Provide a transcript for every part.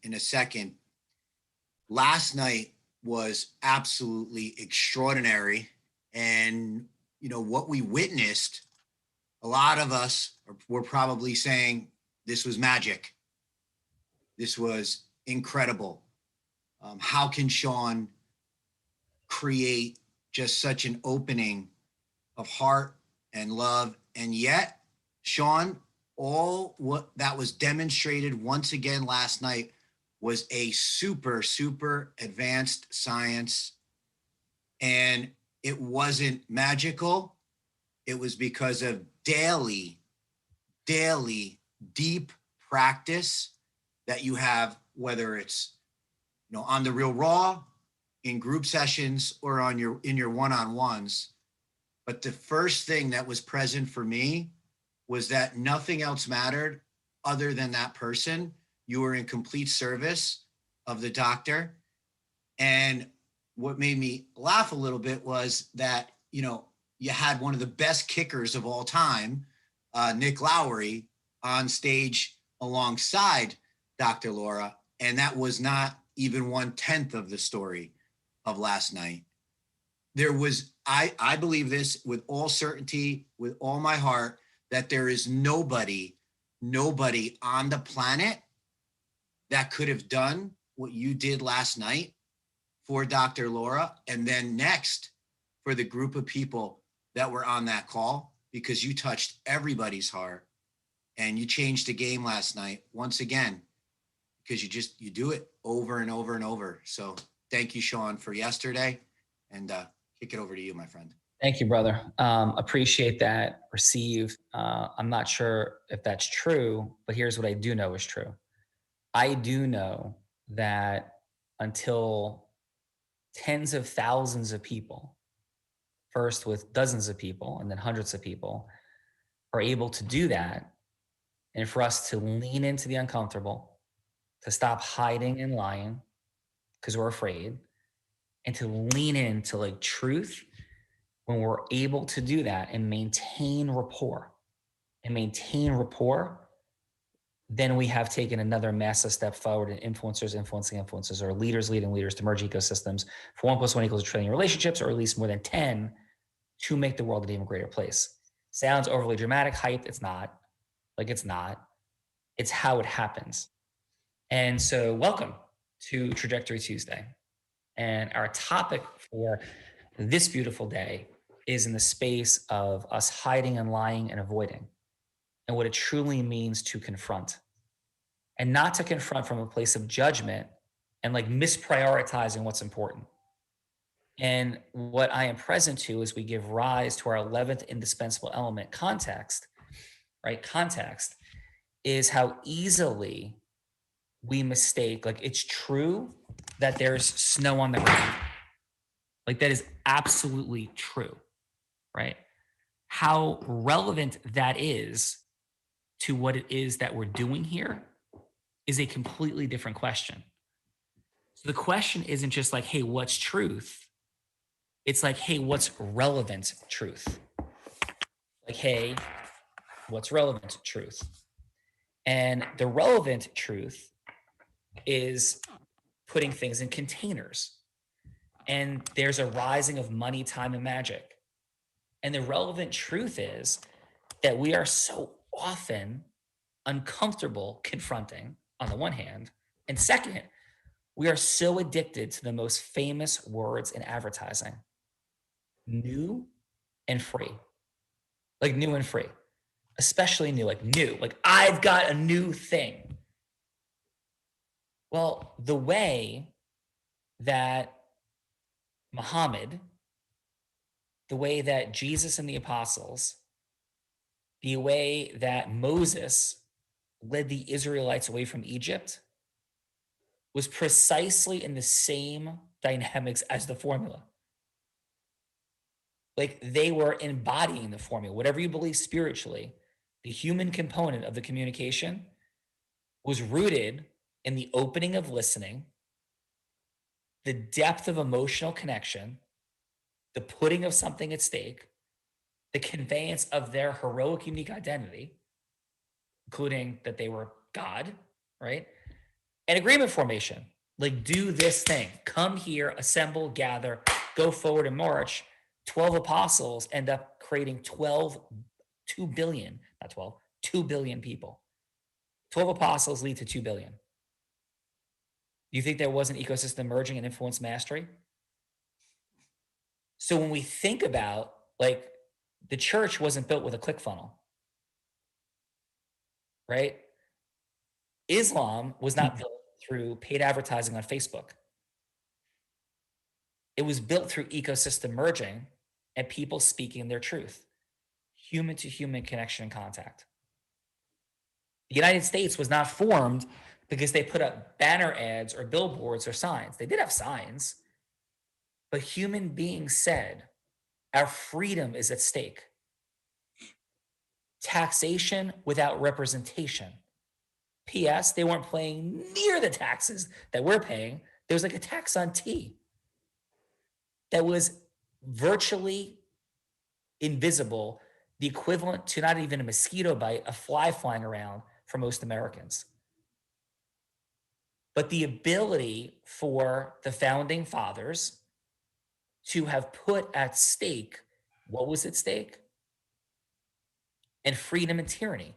in a second. Last night was absolutely extraordinary. And, what we witnessed, a lot of us were probably saying this was magic. This was incredible. How can Sean create just such an opening of heart and love? And yet, Sean, all what that was demonstrated once again last night was a super, super advanced science. And it wasn't magical. It was because of daily, deep practice that you have, whether it's on the real raw, in group sessions, or in your one-on-ones. But the first thing that was present for me was that nothing else mattered other than that person. You were in complete service of the doctor. And what made me laugh a little bit was that, you had one of the best kickers of all time, Nick Lowry, on stage alongside Dr. Laura. And that was not even 1/10 of the story of last night. There was, I believe this with all certainty, with all my heart, that there is nobody on the planet that could have done what you did last night for Dr. Laura, and then next for the group of people that were on that call, because you touched everybody's heart and you changed the game last night once again, because you do it over and over and over. So thank you, Sean, for yesterday, and kick it over to you, my friend. Thank you, brother. Appreciate that. Receive. I'm not sure if that's true, but here's what I do know is true. I do know that until tens of thousands of people, first with dozens of people and then hundreds of people, are able to do that, and for us to lean into the uncomfortable, to stop hiding and lying because we're afraid, and to lean into like truth, when we're able to do that and maintain rapport, then we have taken another massive step forward in influencers influencing influencers, or leaders leading leaders to merge ecosystems for 1 + 1 = a trillion relationships, or at least more than 10, to make the world an even greater place. Sounds overly dramatic, hyped. It's not. It's not. It's how it happens. And so welcome to Trajectory Tuesday. And our topic for this beautiful day is in the space of us hiding and lying and avoiding, and what it truly means to confront. And not to confront from a place of judgment and like misprioritizing what's important. And what I am present to is we give rise to our 11th indispensable element, context, right? Context is how easily we mistake, it's true that there's snow on the ground. That is absolutely true, right? How relevant that is to what it is that we're doing here is a completely different question. So the question isn't just like, hey, what's truth? It's like, hey, what's relevant truth? Hey, what's relevant truth? And the relevant truth is putting things in containers. And there's a rising of money, time, and magic. And the relevant truth is that we are so often uncomfortable confronting, on the one hand. And second, we are so addicted to the most famous words in advertising: new and free. New and free, especially new, new, I've got a new thing. Well, the way that Muhammad, the way that Jesus and the apostles, the way that Moses led the Israelites away from Egypt was precisely in the same dynamics as the formula. They were embodying the formula. Whatever you believe spiritually, the human component of the communication was rooted in the opening of listening, the depth of emotional connection, the putting of something at stake, the conveyance of their heroic, unique identity, including that they were God, right? And agreement formation, like do this thing, come here, assemble, gather, go forward and march. 12 apostles end up creating 2 billion, not 12, 2 billion people. 12 apostles lead to 2 billion. Do you think there was an ecosystem merging and influence mastery? So when we think about like the church wasn't built with a click funnel, right? Islam was not built through paid advertising on Facebook. It was built through ecosystem merging and people speaking their truth, human to human connection and contact. The United States was not formed because they put up banner ads or billboards or signs. They did have signs, but human beings said, our freedom is at stake. Taxation without representation. P.S. They weren't paying near the taxes that we're paying. There was like a tax on tea that was virtually invisible, the equivalent to not even a mosquito bite, a fly flying around for most Americans. But the ability for the founding fathers to have put at stake what was at stake? And freedom and tyranny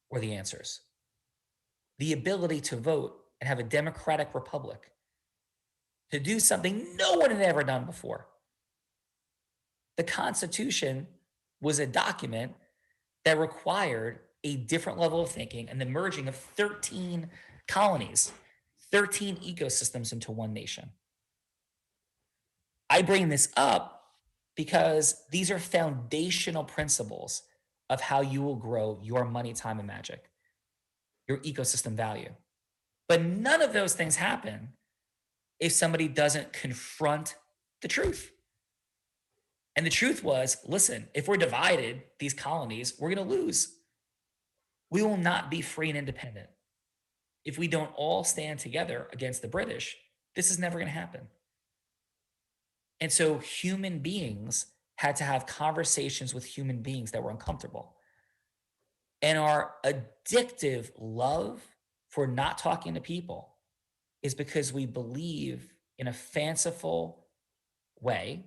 were the answers. The ability to vote and have a democratic republic, to do something no one had ever done before. The Constitution was a document that required a different level of thinking and the merging of 13 colonies, 13 ecosystems into one nation. I bring this up because these are foundational principles of how you will grow your money, time, and magic, your ecosystem value. But none of those things happen if somebody doesn't confront the truth. And the truth was, listen, if we're divided, these colonies, we're going to lose. We will not be free and independent. If we don't all stand together against the British, this is never going to happen. And so human beings had to have conversations with human beings that were uncomfortable. And our addictive love for not talking to people is because we believe in a fanciful way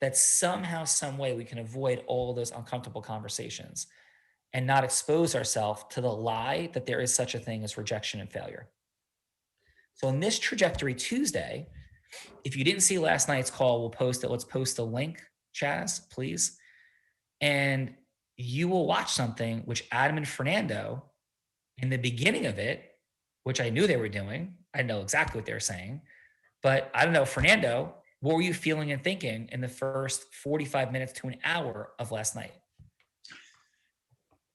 that somehow, some way we can avoid all those uncomfortable conversations and not expose ourselves to the lie that there is such a thing as rejection and failure. So in this Trajectory Tuesday, if you didn't see last night's call, we'll post it. Let's post the link, Chaz, please. And you will watch something which Adam and Fernando, in the beginning of it, which I knew they were doing, I know exactly what they were saying, but I don't know, Fernando, what were you feeling and thinking in the first 45 minutes to an hour of last night?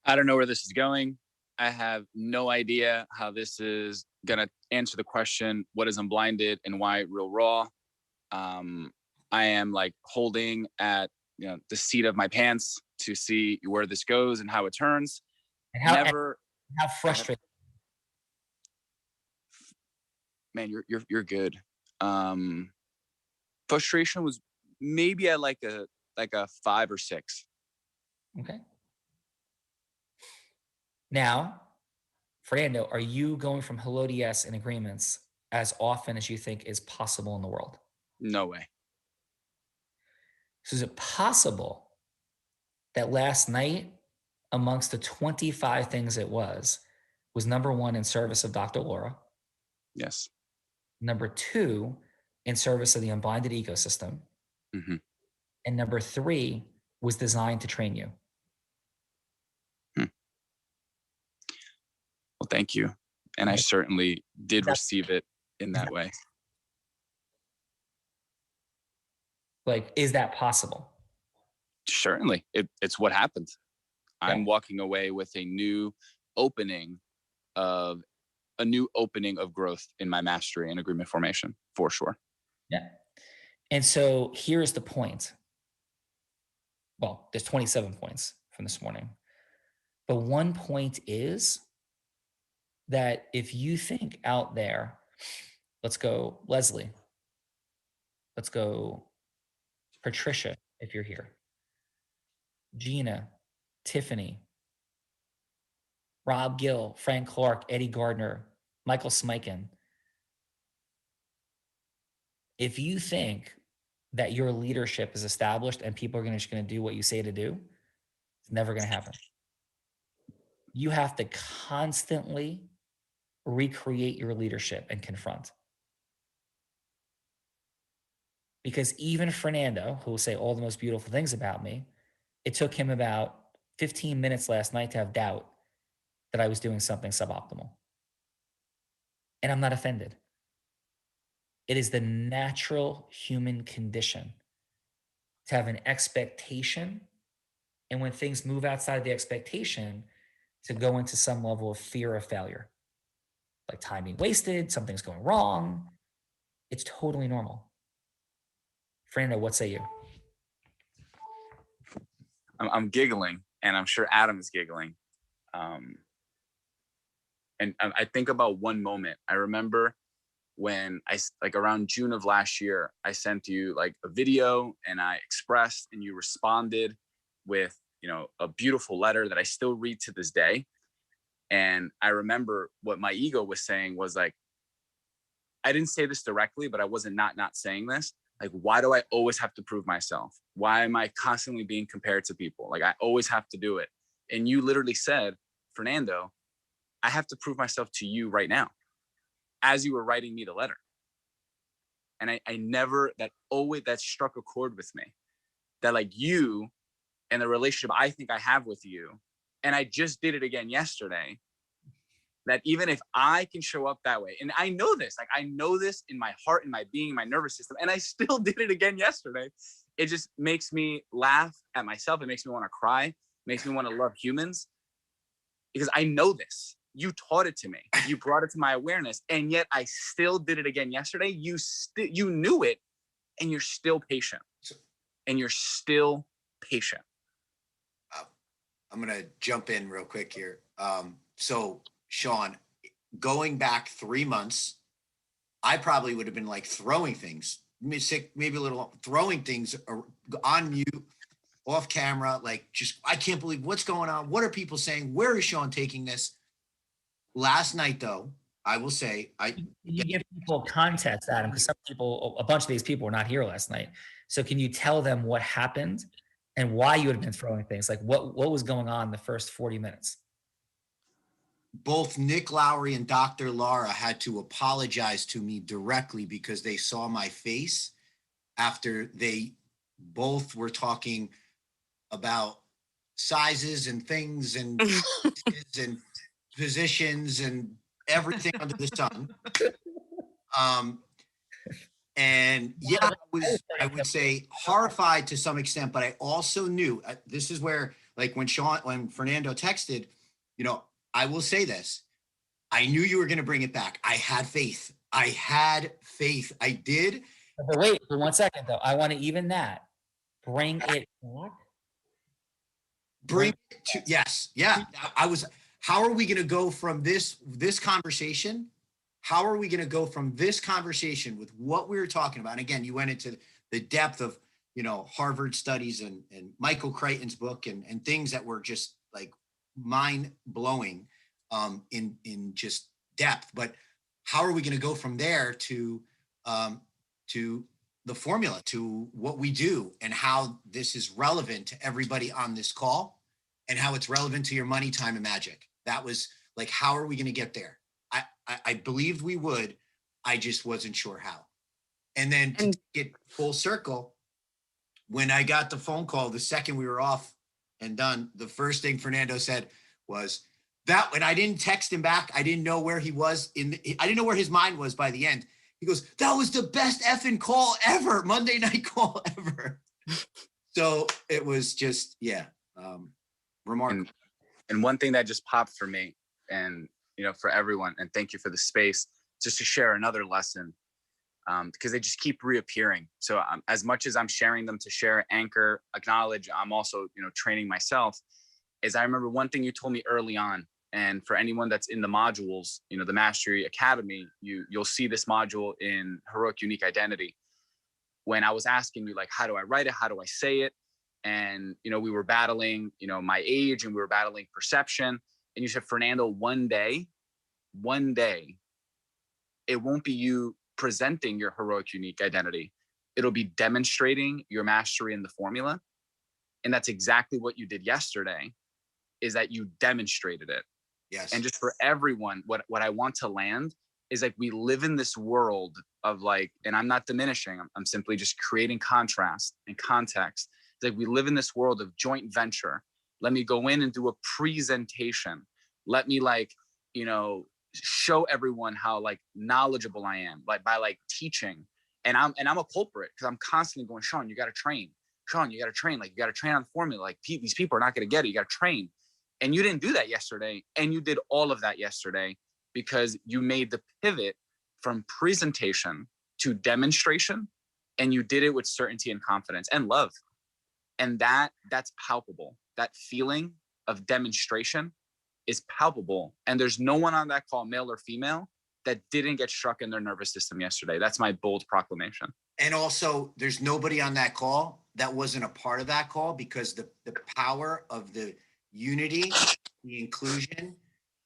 I don't know where this is going. I have no idea how this is going to answer the question, what is Unblinded and why Real Raw? I am like holding at the seat of my pants to see where this goes and how it turns. And how frustrating. Man, you're good. Frustration was maybe at like a 5 or 6. Okay. Now, Fernando, are you going from hello to yes in agreements as often as you think is possible in the world? No way. So is it possible that last night, amongst the 25 things it was number one in service of Dr. Laura? Yes. Number 2, in service of the Unblinded ecosystem. Mm-hmm. And number 3 was designed to train you. Well, thank you. And I certainly did receive it in that way. Like, is that possible? Certainly. It's what happened. Okay. I'm walking away with a new opening of growth in my mastery and agreement formation, for sure. Yeah. And so here's the point. Well, there's 27 points from this morning. But one point is that if you think out there, let's go Leslie, let's go Patricia, if you're here, Gina, Tiffany, Rob Gill, Frank Clark, Eddie Gardner, Michael Smikin, if you think that your leadership is established and people are just going to do what you say to do, it's never going to happen. You have to constantly recreate your leadership and confront. Because even Fernando, who will say all the most beautiful things about me, it took him about 15 minutes last night to have doubt that I was doing something suboptimal. And I'm not offended. It is the natural human condition to have an expectation. And when things move outside the expectation, to go into some level of fear of failure, like time being wasted, something's going wrong. It's totally normal. Fernando, what say you? I'm giggling, and I'm sure Adam is giggling. And I think about one moment. I remember when like around June of last year, I sent you like a video and I expressed, and you responded with, a beautiful letter that I still read to this day. And I remember what my ego was saying was like, I didn't say this directly, but I wasn't not saying this. Like, why do I always have to prove myself? Why am I constantly being compared to people? Like, I always have to do it. And you literally said, Fernando, I have to prove myself to you right now, as you were writing me the letter. And I never, that struck a chord with me, that like you and the relationship I think I have with you, and I just did it again yesterday, that even if I can show up that way, and I know this, like I know this in my heart, in my being, my nervous system, and I still did it again yesterday. It just makes me laugh at myself. It makes me want to cry, makes me want to love humans, because I know this. You taught it to me. You brought it to my awareness, and yet I still did it again yesterday. You knew it, and you're still patient. And you're still patient. I'm gonna jump in real quick here. So Sean, going back 3 months, I probably would have been like throwing things, maybe a little throwing things on mute, off camera, like just, I can't believe what's going on. What are people saying? Where is Sean taking this? Last night, though, I will say, you give people context, Adam, because a bunch of these people were not here last night. So can you tell them what happened and why you had been throwing things? Like what was going on in the first 40 minutes? Both Nick Lowry and Dr. Lara had to apologize to me directly because they saw my face after they both were talking about sizes and things and and positions and everything under the sun. And yeah, I would say horrified to some extent, but I also knew this is where, like when Fernando texted, I will say this. I knew you were going to bring it back. I had faith. I did. But wait, for 1 second though. I want to even that. Bring it back. Bring it to, yes. Yeah. How are we going to go from this conversation? How are we going to go from this conversation with what we were talking about? And again, you went into the depth of, Harvard studies and Michael Crichton's book and things that were just like mind blowing in just depth. But how are we going to go from there to the formula, to what we do and how this is relevant to everybody on this call and how it's relevant to your money, time, and magic? That was like, how are we going to get there? I believed we would. I just wasn't sure how. And then to get full circle, when I got the phone call, the second we were off and done, the first thing Fernando said was that, when I didn't text him back, I didn't know where he was I didn't know where his mind was by the end. He goes, that was the best effing call ever, Monday night call ever. So it was just, remarkable. And one thing that just popped for me, and for everyone, and thank you for the space, just to share another lesson, because they just keep reappearing. So as much as I'm sharing them to share, anchor, acknowledge, I'm also training myself. Is I remember one thing you told me early on, and for anyone that's in the modules, the Mastery Academy, you'll see this module in Heroic Unique Identity. When I was asking you, like, how do I write it? How do I say it? And, we were battling, my age, and we were battling perception. And you said, Fernando, one day, it won't be you presenting your heroic, unique identity. It'll be demonstrating your mastery in the formula. And that's exactly what you did yesterday, is that you demonstrated it. Yes. And just for everyone, what I want to land is like, we live in this world of like, and I'm not diminishing, I'm simply just creating contrast and context. It's like, we live in this world of joint venture. Let me go in and do a presentation. Let me like, you know, show everyone how like knowledgeable I am, like by like teaching. And I'm a culprit because I'm constantly going, Sean, you got to train. Sean, you got to train. Like, you got to train on the formula. Like, these people are not going to get it. You got to train. And you didn't do that yesterday. And you did all of that yesterday because you made the pivot from presentation to demonstration. And you did it with certainty and confidence and love. And that's palpable. That feeling of demonstration is palpable. And there's no one on that call, male or female, that didn't get struck in their nervous system yesterday. That's my bold proclamation. And also, there's nobody on that call that wasn't a part of that call, because the power of the unity, the inclusion,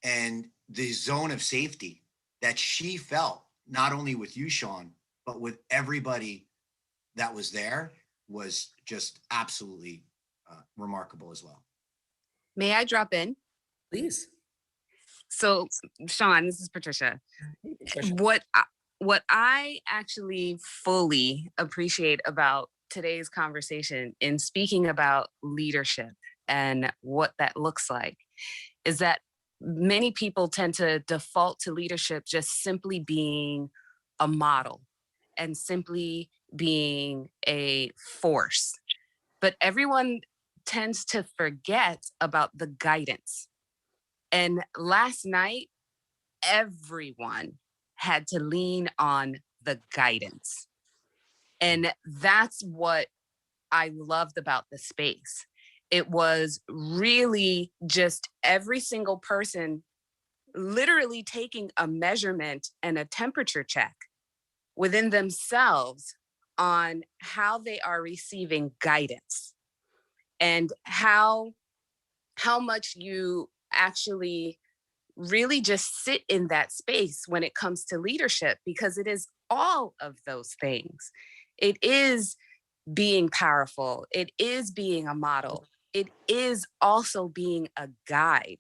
and the zone of safety that she felt, not only with you, Sean, but with everybody that was there, was just absolutely remarkable as well. May I drop in? Please. So, Sean, this is Patricia. What I actually fully appreciate about today's conversation in speaking about leadership and what that looks like is that many people tend to default to leadership just simply being a model and simply being a force. But everyone tends to forget about the guidance. And last night, everyone had to lean on the guidance. And that's what I loved about the space. It was really just every single person literally taking a measurement and a temperature check within themselves on how they are receiving guidance and how much you actually really just sit in that space when it comes to leadership, because it is all of those things. It is being powerful. It is being a model. It is also being a guide.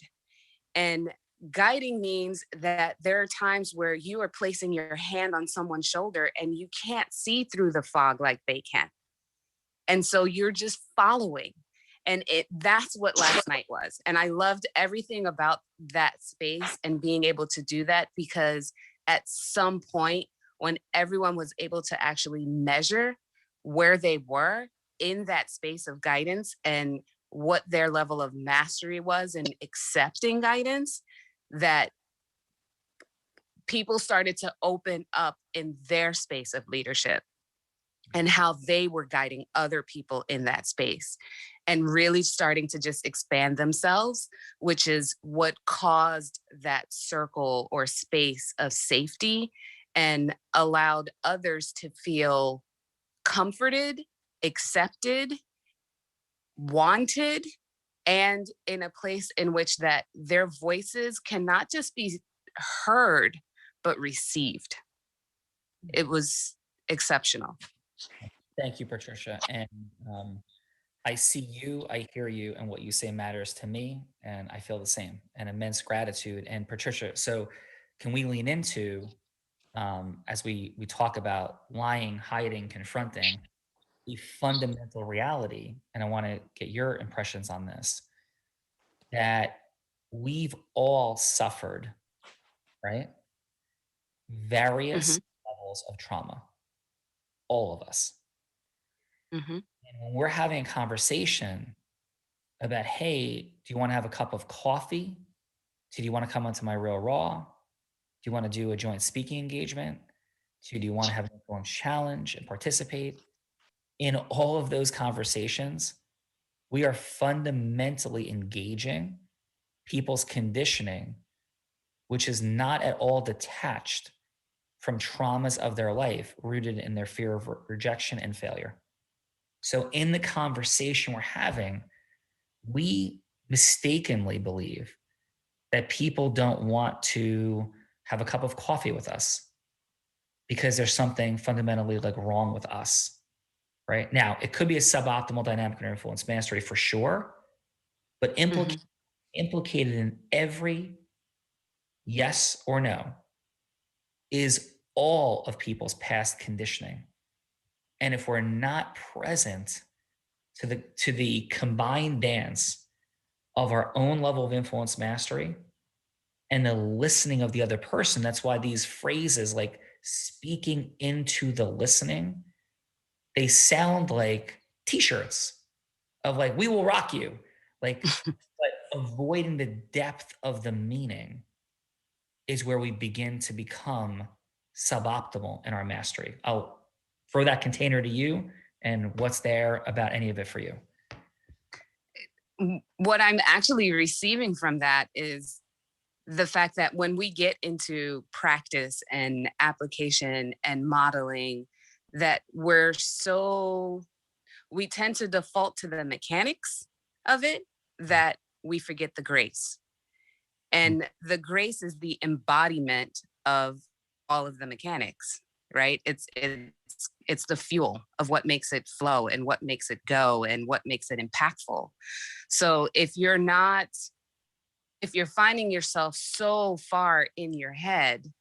And guiding means that there are times where you are placing your hand on someone's shoulder and you can't see through the fog like they can. And so you're just following. And that's what last night was. And I loved everything about that space and being able to do that, because at some point when everyone was able to actually measure where they were in that space of guidance and what their level of mastery was in accepting guidance, that people started to open up in their space of leadership and how they were guiding other people in that space and really starting to just expand themselves, which is what caused that circle or space of safety and allowed others to feel comforted, accepted, wanted, and in a place in which that their voices can not just be heard, but received. It was exceptional. Thank you, Patricia. And I see you, I hear you, and what you say matters to me, and I feel the same, and immense gratitude. And Patricia, so can we lean into, as we talk about lying, hiding, confronting, a fundamental reality, and I want to get your impressions on this, that we've all suffered, right? Various levels of trauma, all of us. Mm-hmm. And when we're having a conversation about, hey, do you want to have a cup of coffee? Do you want to come onto my Real Raw? Do you want to do a joint speaking engagement? Do you want to have an influence challenge and participate? In all of those conversations, we are fundamentally engaging people's conditioning, which is not at all detached from traumas of their life rooted in their fear of rejection and failure. So in the conversation we're having, we mistakenly believe that people don't want to have a cup of coffee with us, because there's something fundamentally like wrong with us, right? Now, it could be a suboptimal dynamic or influence mastery for sure, but Mhm. implicated in every yes or no is all of people's past conditioning. And if we're not present to the combined dance of our own level of influence mastery and the listening of the other person, that's why these phrases like speaking into the listening, they sound like t-shirts of like, we will rock you. Like, but avoiding the depth of the meaning is where we begin to become suboptimal in our mastery. I'll throw that container to you and what's there about any of it for you. What I'm actually receiving from that is the fact that when we get into practice and application and modeling, that we tend to default to the mechanics of it, that we forget the grace. And the grace is the embodiment of all of the mechanics, right? It's the fuel of what makes it flow and what makes it go and what makes it impactful. So if you're finding yourself so far in your head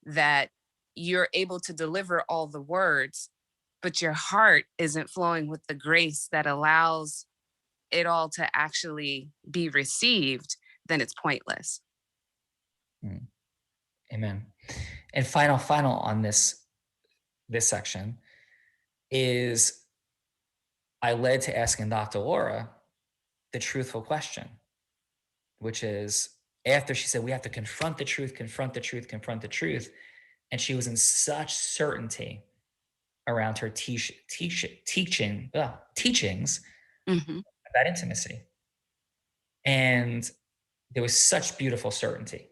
that you're able to deliver all the words, but your heart isn't flowing with the grace that allows it all to actually be received, then it's pointless. Amen. And final on this section is I led to asking Dr. Laura the truthful question, which is after she said, we have to confront the truth, confront the truth, confront the truth. And she was in such certainty around her teachings Mhm. about intimacy. And there was such beautiful certainty.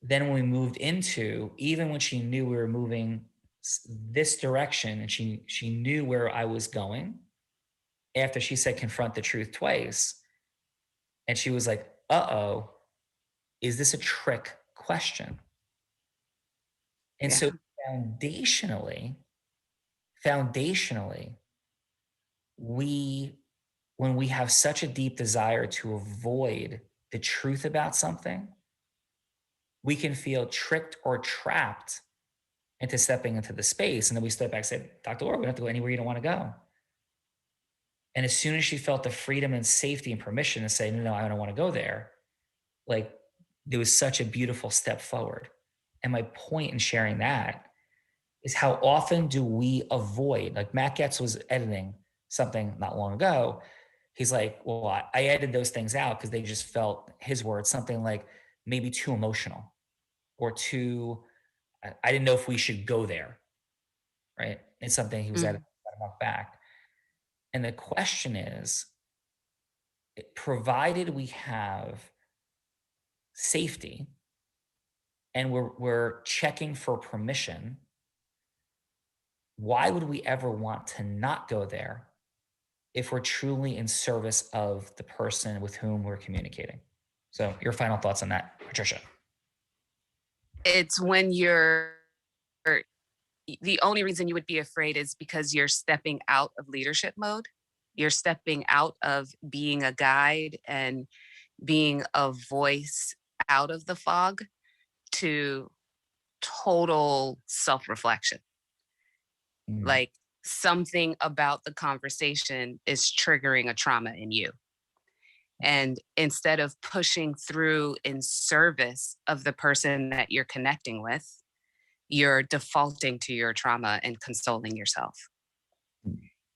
Then when we moved into, even when she knew we were moving this direction and she knew where I was going, after she said confront the truth twice, and she was like, uh-oh, is this a trick question? And Yeah. so foundationally, when we have such a deep desire to avoid the truth about something, we can feel tricked or trapped into stepping into the space. And then we step back and say, Dr. Laura, we don't have to go anywhere you don't want to go. And as soon as she felt the freedom and safety and permission to say, no, I don't want to go there, like there was such a beautiful step forward. And my point in sharing that is how often do we avoid, like Matt Getz was editing something not long ago. He's like, well, I edited those things out because they just felt, his words, something like maybe too emotional or too, I didn't know if we should go there, right? It's something he was editing about a month back. And the question is, provided we have safety and we're checking for permission, why would we ever want to not go there if we're truly in service of the person with whom we're communicating? So your final thoughts on that, Patricia? It's when the only reason you would be afraid is because you're stepping out of leadership mode. You're stepping out of being a guide and being a voice out of the fog to total self-reflection. Like something about the conversation is triggering a trauma in you. And instead of pushing through in service of the person that you're connecting with, you're defaulting to your trauma and consoling yourself.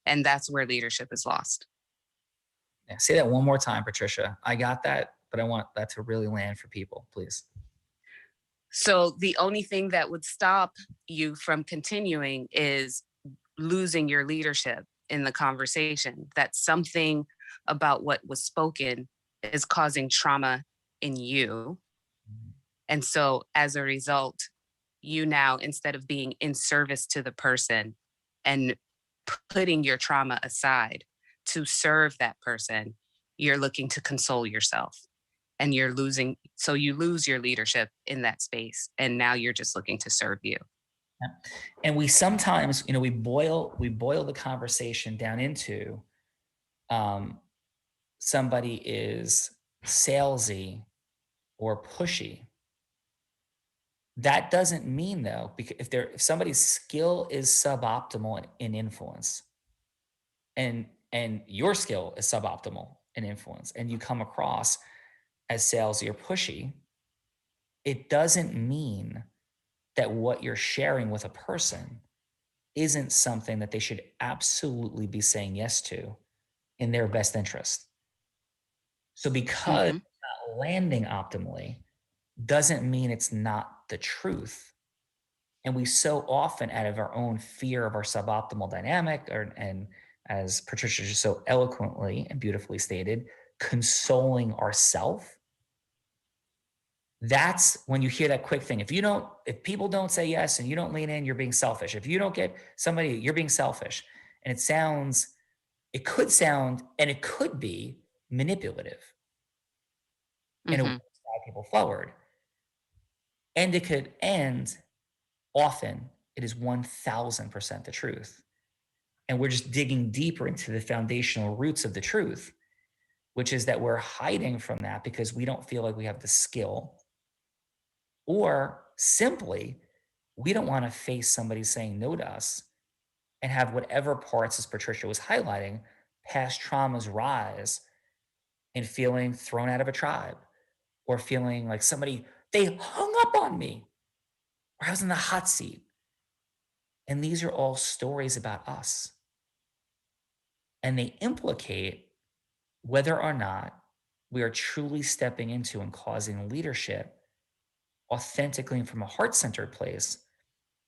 And that's where leadership is lost. Yeah, say that one more time, Patricia. I got that, but I want that to really land for people, please. So the only thing that would stop you from continuing is losing your leadership in the conversation. That something about what was spoken is causing trauma in you. And so as a result, you now, instead of being in service to the person and putting your trauma aside to serve that person, you're looking to console yourself. And you lose your leadership in that space. And now you're just looking to serve you. And we sometimes, we boil the conversation down into somebody is salesy or pushy. That doesn't mean though, because if somebody's skill is suboptimal in influence, and your skill is suboptimal in influence, and you come across as salesy or pushy, it doesn't mean that what you're sharing with a person isn't something that they should absolutely be saying yes to in their best interest. So because Mhm. it's not landing optimally doesn't mean it's not the truth. And we so often, out of our own fear of our suboptimal dynamic, and as Patricia just so eloquently and beautifully stated, consoling ourself. That's when you hear that quick thing. If people don't say yes and you don't lean in, you're being selfish. If you don't get somebody, you're being selfish. And it could sound, and it could be manipulative in a way to Mhm. drive people forward. And often it is 1000% the truth. And we're just digging deeper into the foundational roots of the truth, which is that we're hiding from that because we don't feel like we have the skill, or simply we don't want to face somebody saying no to us and have whatever parts, as Patricia was highlighting, past traumas rise in feeling thrown out of a tribe, or feeling like they hung up on me, or I was in the hot seat. And these are all stories about us. And they implicate whether or not we are truly stepping into and causing leadership authentically and from a heart-centered place.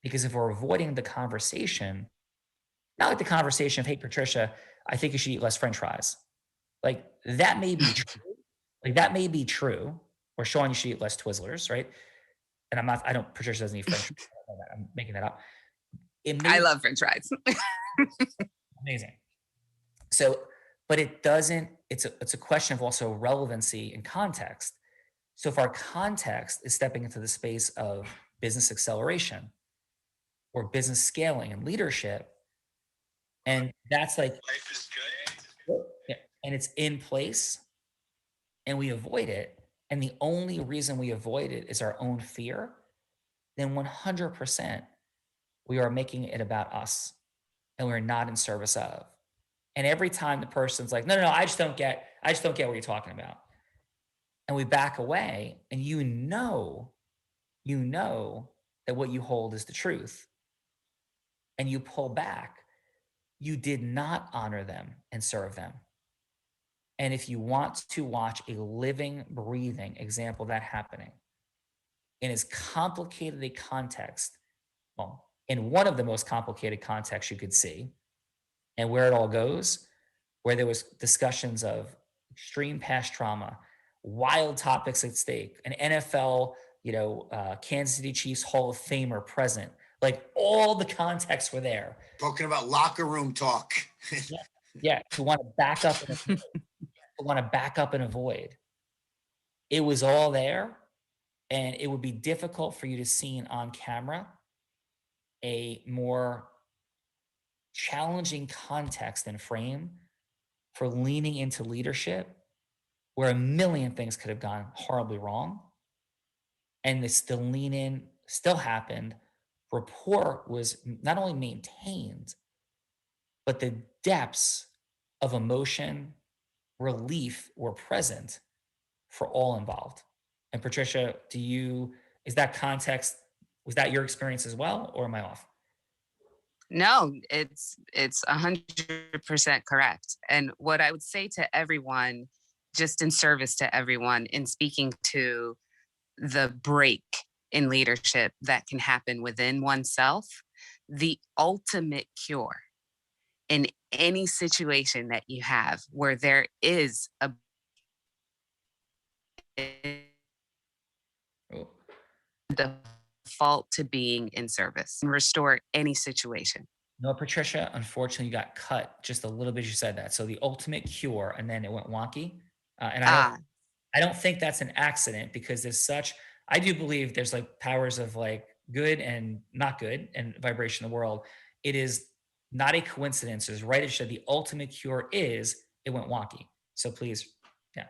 Because if we're avoiding the conversation, not like the conversation of, hey, Patricia, I think you should eat less French fries. Like that may be true. Like that may be true. Or Sean, you should eat less Twizzlers, right? And Patricia doesn't eat French fries. I'm making that up. It may I be love French fries. amazing. So, but it doesn't, it's a question of also relevancy and context. So if our context is stepping into the space of business acceleration or business scaling and leadership, and that's like, Life is good. yeah, and it's in place and we avoid it, and the only reason we avoid it is our own fear, then 100% we are making it about us and we're not in service of. And every time the person's like, no, I just don't get what you're talking about. And we back away, and you know that what you hold is the truth, and you pull back, you did not honor them and serve them. And if you want to watch a living, breathing example of that happening in as complicated a context, well, in one of the most complicated contexts you could see, and where it all goes, where there was discussions of extreme past trauma, wild topics at stake, an NFL, Kansas City Chiefs Hall of Famer present, like all the contexts were there. Talking about locker room talk. Yeah, to want to back up and avoid. It was all there, and it would be difficult for you to see on camera a more challenging context and frame for leaning into leadership where a million things could have gone horribly wrong. And the lean in still happened. Rapport was not only maintained, but the depths of emotion, relief were present for all involved. And Patricia, is that context, was that your experience as well, or am I off? No, it's 100% correct. And what I would say to everyone, just in service to everyone, in speaking to the break in leadership that can happen within oneself, the ultimate cure in any situation that you have where there is a Oh, default to being in service and restore any situation. no, Patricia, unfortunately, you got cut just a little bit. You said that. So the ultimate cure, and then it went wonky. And Ah, I don't think that's an accident, because I do believe there's like powers of like good and not good and vibration in the world, it is not a coincidence. It's right. It should. The ultimate cure is it went wonky. So please, yeah.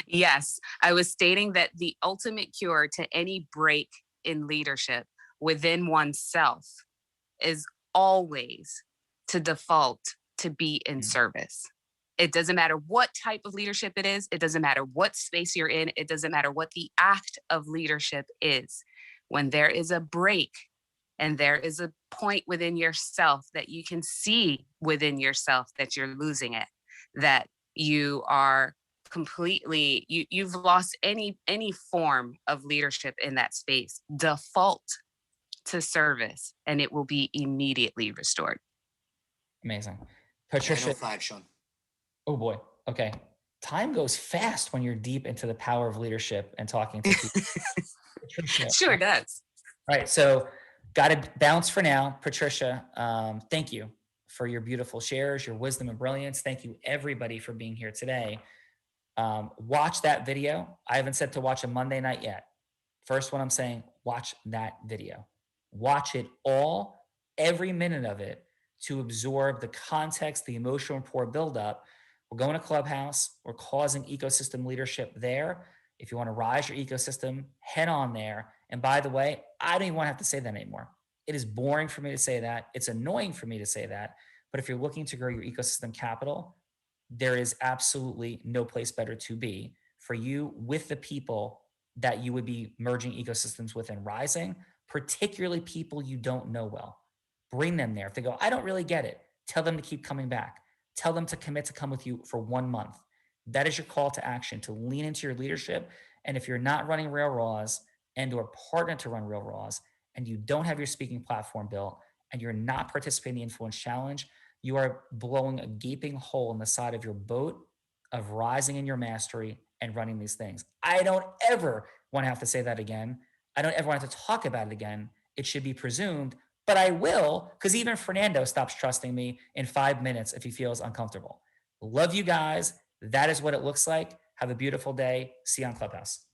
Yes, I was stating that the ultimate cure to any break in leadership within oneself is always to default to be in service. It doesn't matter what type of leadership it is. It doesn't matter what space you're in. It doesn't matter what the act of leadership is. When there is a break and there is a point within yourself that you can see within yourself that you're losing it, that you are completely, you've lost any form of leadership in that space, default to service and it will be immediately restored. Amazing. Patricia. 9:05, Sean. Oh boy. Okay. Time goes fast when you're deep into the power of leadership and talking to people. Patricia. Sure does. All right. So got to bounce for now. Patricia, thank you for your beautiful shares, your wisdom and brilliance. Thank you everybody for being here today. Watch that video. I haven't said to watch a Monday night yet. First one I'm saying, watch that video. Watch it all, every minute of it, to absorb the context, the emotional rapport buildup. We're going to Clubhouse. We're causing ecosystem leadership there. If you want to rise your ecosystem, head on there. And by the way, I don't even want to have to say that anymore. It is boring for me to say that. It's annoying for me to say that. But if you're looking to grow your ecosystem capital, there is absolutely no place better to be for you with the people that you would be merging ecosystems with and rising, particularly people you don't know well. Bring them there. If they go, I don't really get it, tell them to keep coming back. Tell them to commit to come with you for 1 month. That is your call to action, to lean into your leadership. And if you're not running Real Raws and or partner to run Real Raws, and you don't have your speaking platform built, and you're not participating in the Influence Challenge, you are blowing a gaping hole in the side of your boat of rising in your mastery and running these things. I don't ever want to have to say that again. I don't ever want to talk about it again. It should be presumed, but I will, because even Fernando stops trusting me in 5 minutes if he feels uncomfortable. Love you guys. That is what it looks like. Have a beautiful day. See you on Clubhouse.